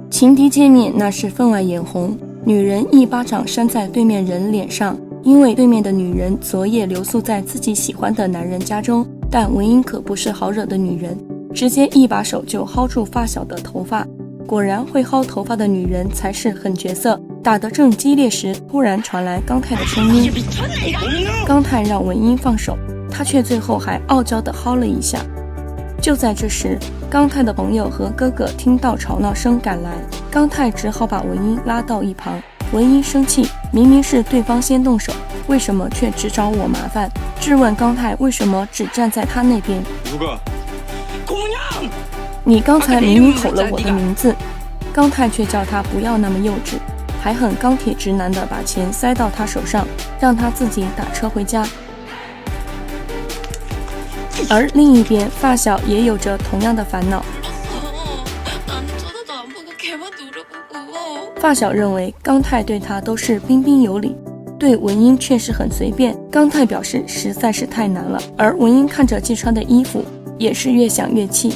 情敌见面那是分外眼红，女人一巴掌扇在对面人脸上，因为对面的女人昨夜留宿在自己喜欢的男人家中，但文英可不是好惹的女人，直接一把手就薅住发小的头发。果然会薅头发的女人才是狠角色。打得正激烈时，突然传来刚泰的声音，刚泰让文英放手，他却最后还傲娇地薅了一下。就在这时，刚泰的朋友和哥哥听到吵闹声赶来，刚泰只好把文英拉到一旁。文英生气，明明是对方先动手，为什么却只找我麻烦？质问刚泰为什么只站在他那边。你刚才明明吼了我的名字。刚泰却叫他不要那么幼稚，还很钢铁直男地把钱塞到他手上，让他自己打车回家。而另一边，发小也有着同样的烦恼。发小认为刚泰对他都是彬彬有礼，对文英却是很随便。刚泰表示实在是太难了，而文英看着季川的衣服，也是越想越气。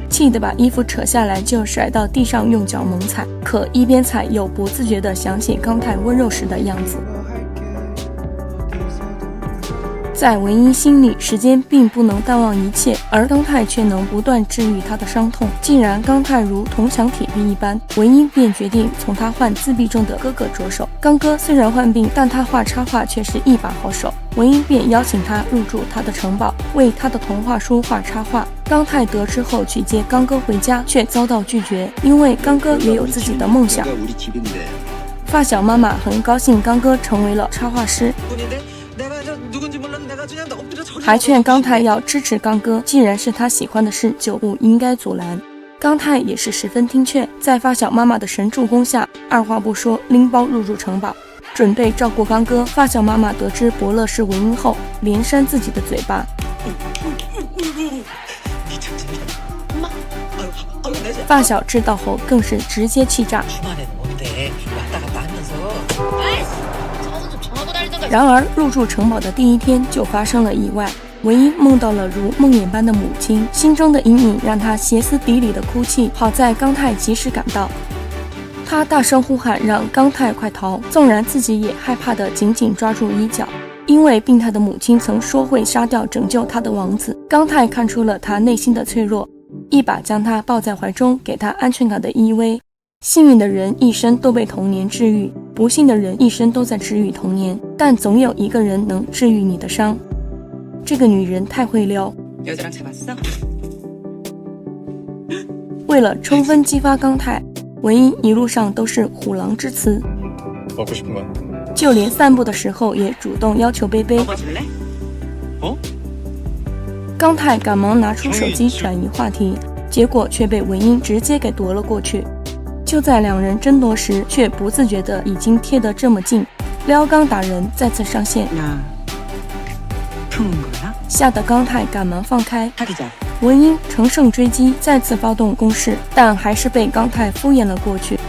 气得把衣服扯下来就甩到地上用脚猛踩，可一边踩又不自觉地想起刚泰温柔时的样子。在文英心里，时间并不能淡忘一切，而刚泰却能不断治愈他的伤痛。既然刚泰如铜墙铁壁一般，文英便决定从他患自闭症的哥哥着手。刚哥虽然患病，但他画插画却是一把好手。文英便邀请他入住他的城堡，为他的童话书画插画。刚泰得知后去接刚哥回家，却遭到拒绝，因为刚哥也有自己的梦想。发小妈妈很高兴刚哥成为了插画师，还劝刚泰要支持刚哥，既然是他喜欢的事，就不应该阻拦。刚泰也是十分听劝，在发小妈妈的神助攻下，二话不说拎包入住城堡，准备照顾刚哥。发小妈妈得知伯乐是文英后，连扇自己的嘴巴。发小知道后更是直接气炸。然而入住城堡的第一天就发生了意外，文英梦到了如梦魇般的母亲，心中的阴影让她歇斯底里的哭泣。好在刚泰及时赶到，他大声呼喊让刚泰快逃，纵然自己也害怕的紧紧抓住衣角，因为病态的母亲曾说会杀掉拯救他的王子。刚泰看出了他内心的脆弱，一把将他抱在怀中，给他安全感的依偎。幸运的人一生都被童年治愈，不幸的人一生都在治愈童年，但总有一个人能治愈你的伤。这个女人太会撩。为了充分激发刚泰，文英一路上都是虎狼之词，就连散步的时候也主动要求杯杯。刚泰赶忙拿出手机转移话题，结果却被文英直接给夺了过去。就在两人争夺时，却不自觉的已经贴得这么近，撩刚打人再次上线，吓得刚泰赶忙放开。文英乘胜追击，再次发动攻势，但还是被刚泰敷衍了过去。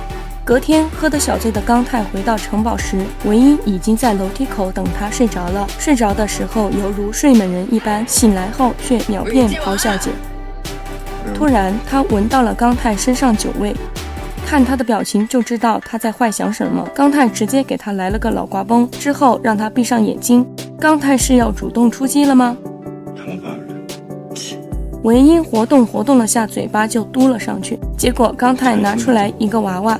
隔天喝得小醉的刚泰回到城堡时，文英已经在楼梯口等他睡着了。睡着的时候犹如睡美人一般，醒来后却秒变咆哮姐。突然他闻到了刚泰身上酒味，看他的表情就知道他在幻想什么。刚泰直接给他来了个脑瓜崩，之后让他闭上眼睛。刚泰是要主动出击了吗？文英活动了下嘴巴就嘟了上去，结果刚泰拿出来一个娃娃。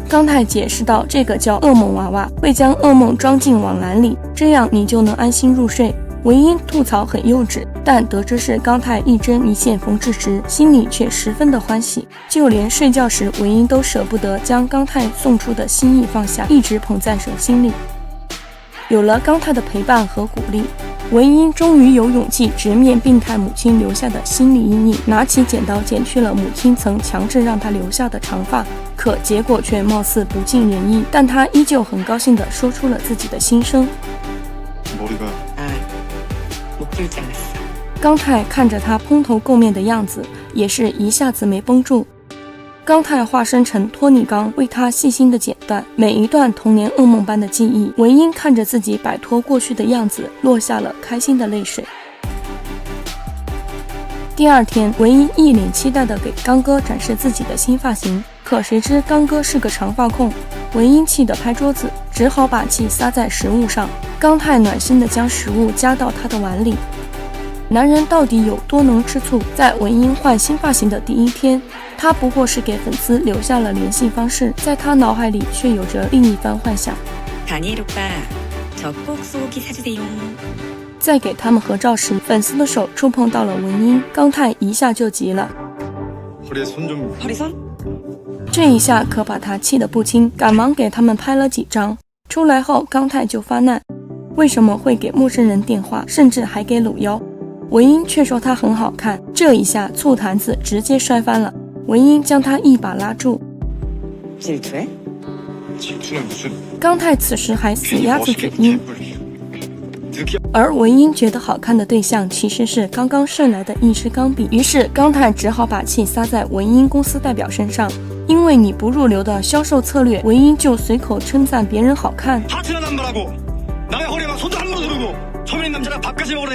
刚泰解释道，这个叫噩梦娃娃，会将噩梦装进网篮里，这样你就能安心入睡。文英吐槽很幼稚，但得知是刚泰一针一线缝制时，心里却十分的欢喜。就连睡觉时，文英都舍不得将刚泰送出的心意放下，一直捧在手心里。有了刚泰的陪伴和鼓励，文英终于有勇气直面病态母亲留下的心理阴影，拿起剪刀剪去了母亲曾强制让她留下的长发，可结果却貌似不尽人意。但她依旧很高兴地说出了自己的心声。刚泰看着他蓬头垢面的样子，也是一下子没绷住。刚泰化身成托尼刚，为他细心的剪断每一段童年噩梦般的记忆。文英看着自己摆脱过去的样子，落下了开心的泪水。第二天，文英一脸期待地给刚哥展示自己的新发型，可谁知刚哥是个长发控，文英气得拍桌子，只好把气撒在食物上。刚太暖心地将食物夹到他的碗里。男人到底有多能吃醋？在文英换新发型的第一天，他不过是给粉丝留下了联系方式，在他脑海里却有着另一番幻想。在给他们合照时，粉丝的手触碰到了文英，刚太一下就急了，这一下可把他气得不轻，赶忙给他们拍了几张。出来后，刚太就发难，为什么会给陌生人电话，甚至还给搂腰。文英却说他很好看，这一下醋坛子直接摔翻了。文英将他一把拉住，刚太此时还死鸭子嘴硬，而文英觉得好看的对象其实是刚刚顺来的一支钢笔，于是刚太只好把气撒在文英公司代表身上。因为你不入流的销售策略，文英就随口称赞别人好看。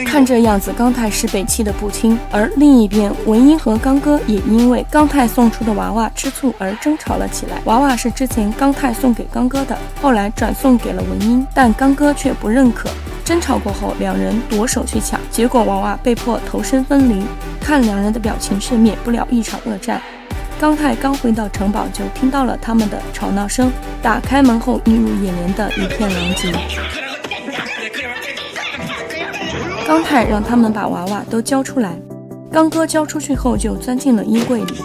看这样子，刚太是被气得不轻。而另一边，文英和刚哥也因为刚太送出的娃娃吃醋而争吵了起来。娃娃是之前刚太送给刚哥的，后来转送给了文英，但刚哥却不认可。争吵过后，两人夺手去抢，结果娃娃被迫投身分离。看两人的表情是免不了一场恶战。刚太刚回到城堡，就听到了他们的吵闹声，打开门后映入眼帘的一片狼藉。刚太让他们把娃娃都交出来，刚哥交出去后就钻进了衣柜里，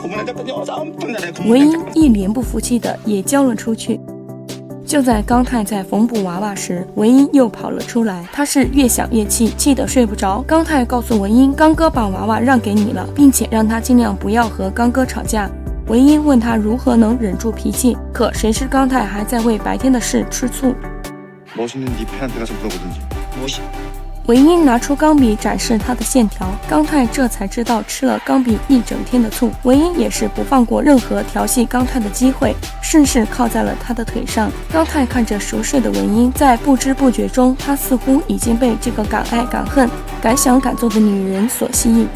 文英一脸不服气的也交了出去。就在刚太在缝补娃娃时，文英又跑了出来，他是越想越气，气得睡不着。刚太告诉文英，刚哥把娃娃让给你了，并且让他尽量不要和刚哥吵架。文英问他如何能忍住脾气，可谁知刚太还在为白天的事吃醋。文英拿出钢笔展示他的线条，刚太这才知道吃了钢笔一整天的醋。文英也是不放过任何调戏刚太的机会，顺势靠在了他的腿上。刚太看着熟睡的文英，在不知不觉中，他似乎已经被这个敢爱敢恨、敢想敢做的女人所吸引。